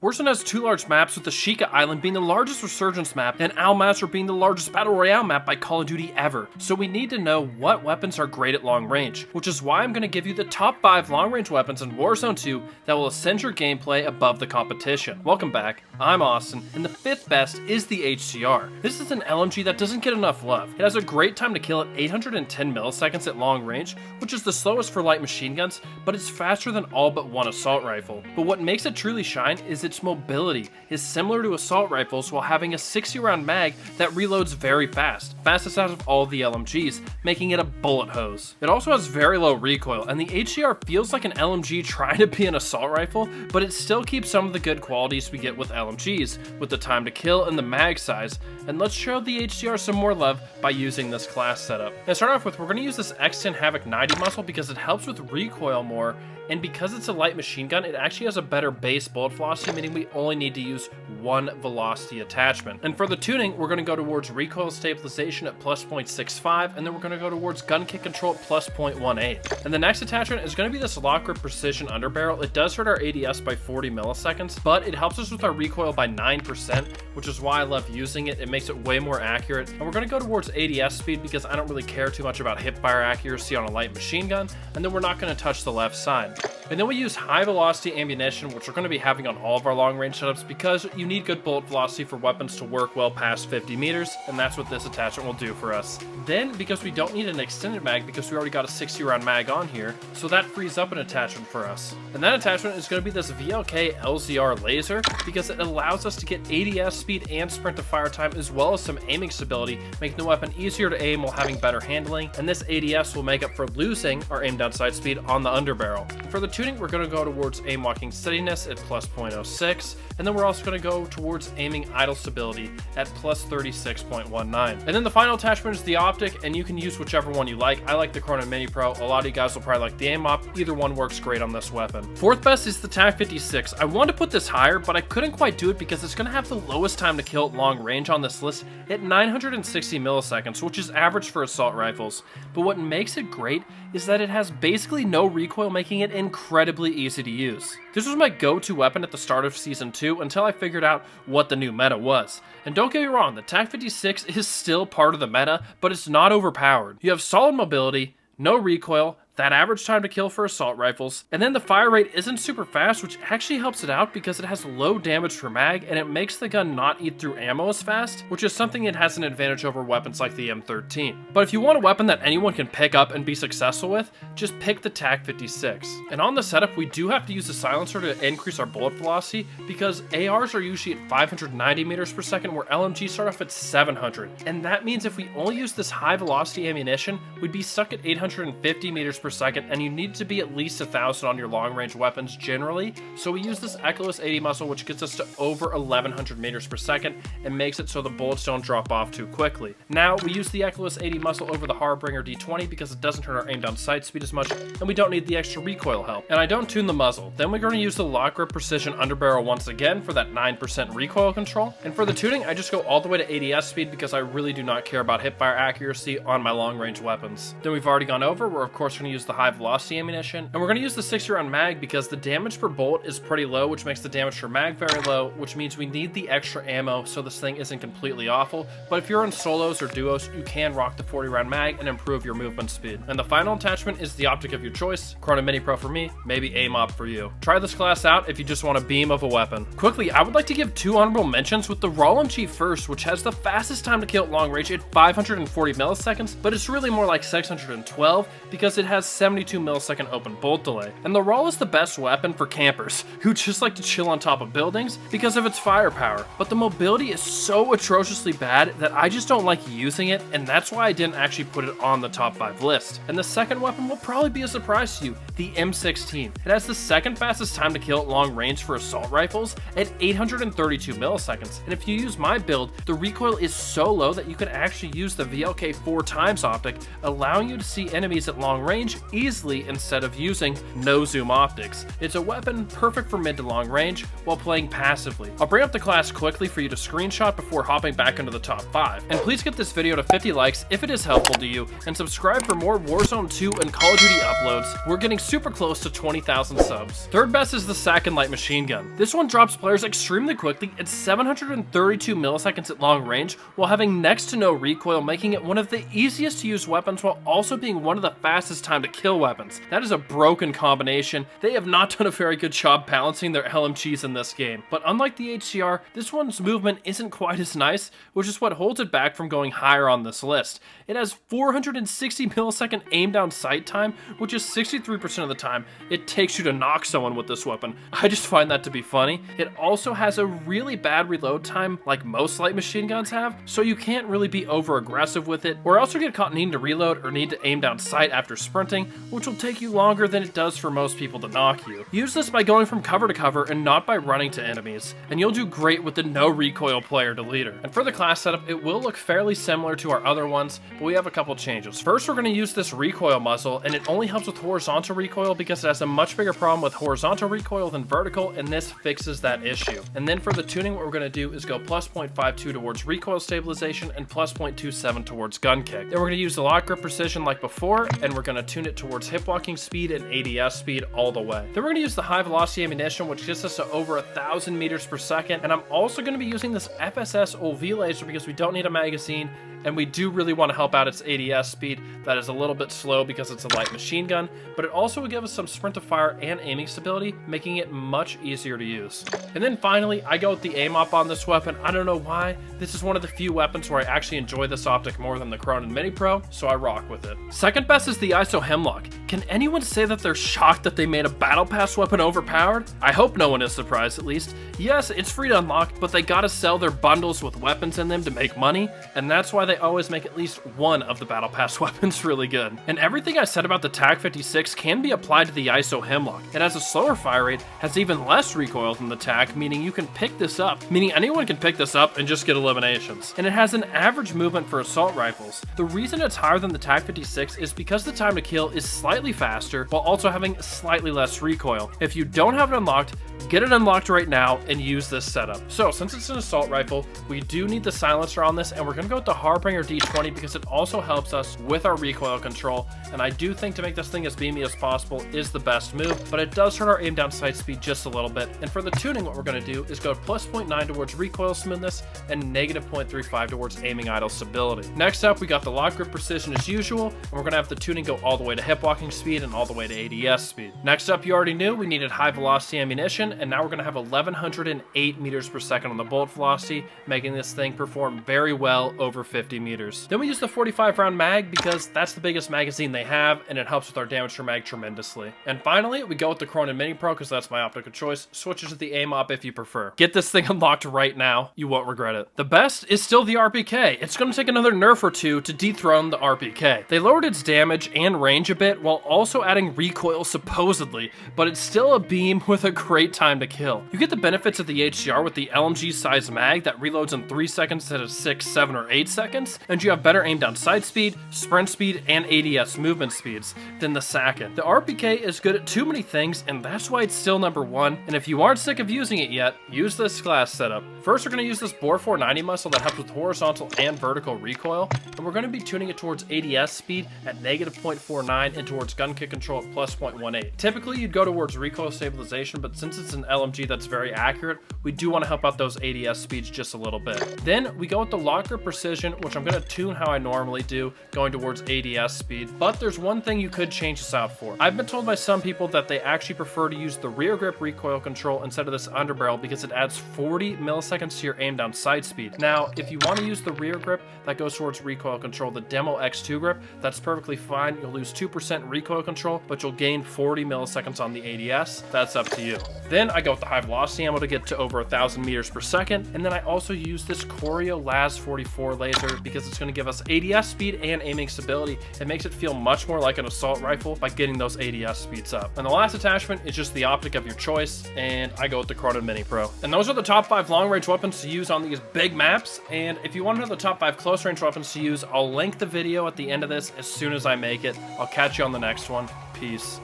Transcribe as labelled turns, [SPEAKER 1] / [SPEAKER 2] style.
[SPEAKER 1] Warzone has two large maps, with the Sheikah Island being the largest resurgence map and Al Masr being the largest battle royale map by Call of Duty ever. So we need to know what weapons are great at long range, which is why I'm going to give you the top 5 long range weapons in Warzone 2 that will ascend your gameplay above the competition. Welcome back, I'm Austin, and the 5th best is the HCR. This is an LMG that doesn't get enough love. It has a great time to kill at 810 milliseconds at long range, which is the slowest for light machine guns, but it's faster than all but one assault rifle. But what makes it truly shine is its mobility is similar to assault rifles while having a 60 round mag that reloads very fast, fastest out of all the LMGs, making it a bullet hose. It also has very low recoil, and the HCR feels like an LMG trying to be an assault rifle, but it still keeps some of the good qualities we get with LMGs, with the time to kill and the mag size. And let's show the HCR some more love by using this class setup. And to start off with, we're going to use this X10 Havoc 90 muscle because it helps with recoil more, and because it's a light machine gun, it actually has a better base bullet velocity, meaning we only need to use one velocity attachment. And for the tuning, we're going to go towards recoil stabilization at plus 0.65, and then we're going to go towards gun kick control at plus 0.18. And the next attachment is going to be this lock grip precision underbarrel. It does hurt our ADS by 40 milliseconds, but it helps us with our recoil by 9%, which is why I love using it. It makes it way more accurate. And we're going to go towards ADS speed because I don't really care too much about hipfire accuracy on a light machine gun. And then we're not going to touch the left side. And then we use high velocity ammunition, which we're going to be having on all of our long range setups because you need good bullet velocity for weapons to work well past 50 meters, and that's what this attachment will do for us. Then, because we don't need an extended mag because we already got a 60 round mag on here, so that frees up an attachment for us. And that attachment is going to be this VLK LZR laser because it allows us to get ADS speed and sprint to fire time, as well as some aiming stability, making the weapon easier to aim while having better handling, and this ADS will make up for losing our aim down sight speed on the underbarrel. For the tuning, we're going to go towards aim walking steadiness at plus 0.06, and then we're also going to go towards aiming idle stability at plus 36.19. And then the final attachment is the optic, and you can use whichever one you like. I like the Chrono Mini Pro. A lot of you guys will probably like the aim op. Either one works great on this weapon. 4th best is the TAC 56. I wanted to put this higher, but I couldn't quite do it because it's going to have the lowest time to kill at long range on this list at 960 milliseconds, which is average for assault rifles. But what makes it great is that it has basically no recoil, making it incredibly easy to use. This was my go-to weapon at the start of Season 2 until I figured out what the new meta was. And don't get me wrong, the TAC 56 is still part of the meta, but it's not overpowered. You have solid mobility, no recoil, that average time to kill for assault rifles, and then the fire rate isn't super fast, which actually helps it out because it has low damage per mag and it makes the gun not eat through ammo as fast, which is something it has an advantage over weapons like the M13. But if you want a weapon that anyone can pick up and be successful with, just pick the TAC 56. And on the setup, we do have to use a silencer to increase our bullet velocity because ARs are usually at 590 meters per second, where LMGs start off at 700. And that means if we only use this high velocity ammunition, we'd be stuck at 850 meters per second, and you need to be at least 1,000 on your long range weapons generally. So we use this Echoless 80 muscle, which gets us to over 1100 meters per second and makes it so the bullets don't drop off too quickly. Now we use the Echoless 80 muscle over the Harbinger D20 because it doesn't hurt our aim down sight speed as much, and we don't need the extra recoil help. And I don't tune the muzzle. Then we're going to use the lock grip precision underbarrel once again for that 9% recoil control. And for the tuning, I just go all the way to ADS speed because I really do not care about hipfire accuracy on my long range weapons. Then we've already gone over, we're of course going to use the high velocity ammunition, and we're going to use the 60 round mag because the damage per bullet is pretty low, which makes the damage per mag very low, which means we need the extra ammo so this thing isn't completely awful. But if you're in solos or duos, you can rock the 40 round mag and improve your movement speed. And the final attachment is the optic of your choice. Chrono Mini Pro for me, maybe aim op for you. Try this class out if you just want a beam of a weapon. Quickly, I would like to give 2 honorable mentions, with the Raw MG first, which has the fastest time to kill at long range at 540 milliseconds, but it's really more like 612 because it has 72 millisecond open bolt delay. And the Raw is the best weapon for campers who just like to chill on top of buildings because of its firepower, but the mobility is so atrociously bad that I just don't like using it, and that's why I didn't actually put it on the top 5 list. And the second weapon will probably be a surprise to you, the M16. It has the second fastest time to kill at long range for assault rifles at 832 milliseconds, and if you use my build, the recoil is so low that you can actually use the VLK 4 times optic, allowing you to see enemies at long range range easily instead of using no zoom optics. It's a weapon perfect for mid to long range while playing passively. I'll bring up the class quickly for you to screenshot before hopping back into the top 5. And please get this video to 50 likes if it is helpful to you, and subscribe for more Warzone 2 and Call of Duty uploads. We're getting super close to 20,000 subs. Third best is the Sakin light machine gun. This one drops players extremely quickly at 732 milliseconds at long range while having next to no recoil, making it one of the easiest to use weapons while also being one of the fastest time to kill weapons. That is a broken combination. They have not done a very good job balancing their LMGs in this game. But unlike the HCR, this one's movement isn't quite as nice, which is what holds it back from going higher on this list. It has 460 millisecond aim down sight time, which is 63% of the time it takes you to knock someone with this weapon. I just find that to be funny. It also has a really bad reload time like most light machine guns have, so you can't really be over aggressive with it, or else you'll get caught needing to reload or need to aim down sight after sprinting, which will take you longer than it does for most people to knock you. Use this by going from cover to cover and not by running to enemies, and you'll do great with the no recoil player to leader. And for the class setup, it will look fairly similar to our other ones, but we have a couple changes. First, we're going to use this recoil muzzle, and it only helps with horizontal recoil because it has a much bigger problem with horizontal recoil than vertical, and this fixes that issue. And then for the tuning, what we're going to do is go plus 0.52 towards recoil stabilization and plus 0.27 towards gun kick. Then we're going to use the lock grip precision like before, and we're going to tune it towards hip walking speed and ADS speed all the way. Then we're going to use the high velocity ammunition, which gets us to over 1,000 meters per second, and I'm also going to be using this FSS OV laser because we don't need a magazine, and we do really want to help out its ADS speed. That is a little bit slow because it's a light machine gun, but it also will give us some sprint to fire and aiming stability, making it much easier to use. And then finally, I go with the aim op on this weapon. I don't know why. This is one of the few weapons where I actually enjoy this optic more than the Cronin Mini Pro, so I rock with it. Second best is the ISO Hemlock. Can anyone say that they're shocked that they made a battle pass weapon overpowered? I hope no one is surprised at least. Yes, it's free to unlock, but they gotta sell their bundles with weapons in them to make money, and that's why they always make at least one of the battle pass weapons really good. And everything I said about the TAC 56 can be applied to the ISO Hemlock. It has a slower fire rate, has even less recoil than the TAC, meaning you can pick this up, meaning anyone can pick this up and just get eliminations. And it has an average movement for assault rifles. The reason it's higher than the TAC 56 is because the time to kill is slightly faster while also having slightly less recoil. If you don't have it unlocked, get it unlocked right now and use this setup. So since it's an assault rifle, we do need the silencer on this, and we're going to go with the Harbinger D20 because it also helps us with our recoil control, and I do think to make this thing as beamy as possible is the best move, but it does hurt our aim down sight speed just a little bit. And for the tuning, what we're going to do is go plus 0.9 towards recoil smoothness and negative 0.35 towards aiming idle stability. Next up, we got the lock grip precision as usual, and we're going to have the tuning go all the way to hip walking speed and all the way to ADS speed. Next up, you already knew we needed high velocity ammunition, and now we're going to have 1108 meters per second on the bolt velocity, making this thing perform very well over 50 meters. Then we use the 45 round mag because that's the biggest magazine they have, and it helps with our damage per mag tremendously. And finally, we go with the Cronin Mini Pro because that's my optical choice. Switches to the aim op if you prefer. Get this thing unlocked right now. You won't regret it. The best is still the RPK. It's going to take another nerf or two to dethrone the RPK. They lowered its damage and range a bit while also adding recoil supposedly, but it's still a beam with a great time to kill. You get the benefits of the HCR with the LMG size mag that reloads in 3 seconds instead of 6, 7, or 8 seconds, and you have better aim down sight speed, sprint speed, and ADS movement speeds than the Sakin. The RPK is good at too many things, and that's why it's still number 1, and if you aren't sick of using it yet, use this class setup. First, we're going to use this Bore 490 muscle that helps with horizontal and vertical recoil, and we're going to be tuning it towards ADS speed at negative 0.49 and towards gun kick control at plus 0.18. Typically, you'd go towards recoil stabilization, but since it's an LMG that's very accurate, we do want to help out those ADS speeds just a little bit. Then we go with the lock grip precision, which I'm going to tune how I normally do, going towards ADS speed, but there's one thing you could change this out for. I've been told by some people that they actually prefer to use the rear grip recoil control instead of this underbarrel because it adds 40 milliseconds to your aim down sight speed. Now, if you want to use the rear grip that goes towards recoil control, the Demo X2 grip, that's perfectly fine. You'll lose 2% recoil control, but you'll gain 40 milliseconds on the ADS. That's up to you. Then I go with the high velocity ammo to get to over 1,000 meters per second, and then I also use this Corio Las 44 laser because it's going to give us ADS speed and aiming stability. It makes it feel much more like an assault rifle by getting those ADS speeds up. And the last attachment is just the optic of your choice, and I go with the Chrono Mini Pro. And those are the top 5 long-range weapons to use on these big maps, and if you want to know the top 5 close-range weapons to use, I'll link the video at the end of this as soon as I make it. I'll catch you on the next one. Peace.